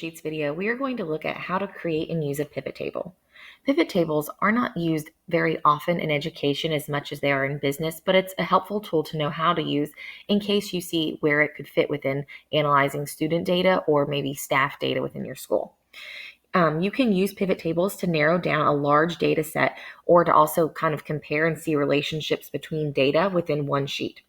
Sheets video, we are going to look at how to create and use a pivot table. Pivot tables are not used very often in education as much as they are in business, but it's a helpful tool to know how to use in case you see where it could fit within analyzing student data or maybe staff data within your school. You can use pivot tables to narrow down a large data set or to also kind of compare and see relationships between data within one sheet.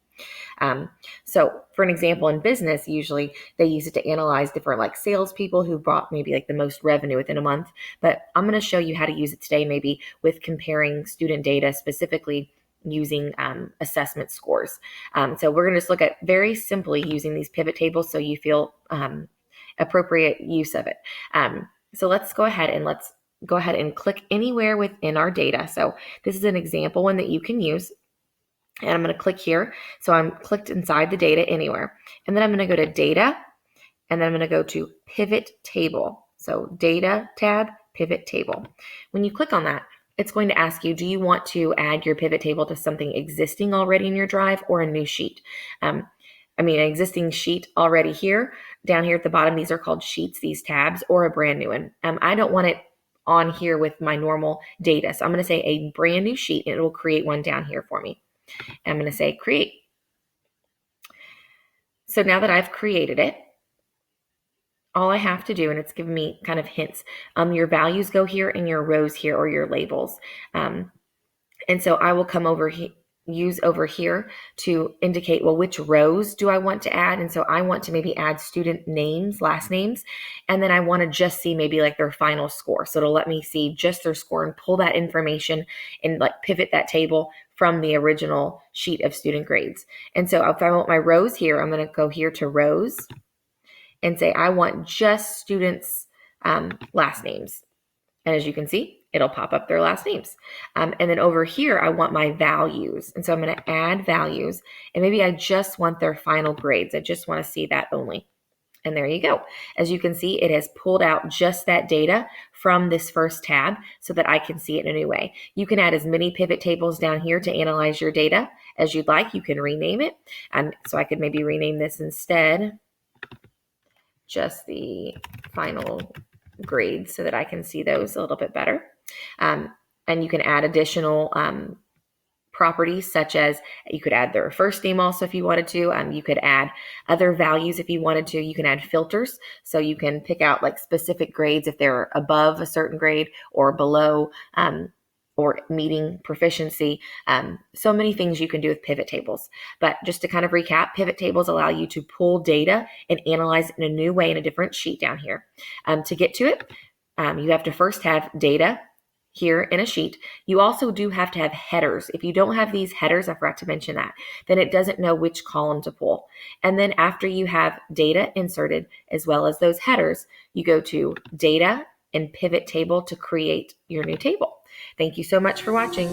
So for an example, in business, usually they use it to analyze different like salespeople who brought maybe like the most revenue within a month. But I'm going to show you how to use it today, maybe with comparing student data, specifically using assessment scores. So we're going to just look at very simply using these pivot tables so you feel appropriate use of it. So let's go ahead and click anywhere within our data. So this is an example one that you can use. And I'm going to click here. So I'm clicked inside the data anywhere. And then I'm going to go to data, and then I'm going to go to pivot table. So data tab, pivot table. When you click on that, it's going to ask you, do you want to add your pivot table to something existing already in your drive or a new sheet? An existing sheet already here. Down here at the bottom, these are called sheets, these tabs, or a brand new one. I don't want it on here with my normal data. So I'm going to say a brand new sheet, and it will create one down here for me. I'm going to say create. So now that I've created it, all I have to do, and it's giving me kind of hints, your values go here and your rows here, or your labels. And so I will come over here, use over here to indicate, well, which rows do I want to add? And so I want to maybe add student names, last names, and then I want to just see maybe like their final score. So it'll let me see just their score and pull that information and like pivot that table from the original sheet of student grades. And so if I want my rows here, I'm going to go here to rows and say I want just students' last names. And as you can see, it'll pop up their last names. And then over here, I want my values. And so I'm going to add values. And maybe I just want their final grades. I just want to see that only. And there you go. As you can see, it has pulled out just that data from this first tab so that I can see it in a new way. You can add as many pivot tables down here to analyze your data as you'd like. You can rename it. So I could maybe rename this instead just the final grades so that I can see those a little bit better. And you can add additional properties, such as you could add their first name also if you wanted to. You could add other values if you wanted to. You can add filters, so you can pick out like specific grades if they're above a certain grade or below, or meeting proficiency. So many things you can do with pivot tables. But just to kind of recap, pivot tables allow you to pull data and analyze it in a new way in a different sheet down here. To get to it, you have to first have data here in a sheet. You also do have to have headers. If you don't have these headers, I forgot to mention that, then it doesn't know which column to pull. And then after you have data inserted, as well as those headers, you go to data and pivot table to create your new table. Thank you so much for watching.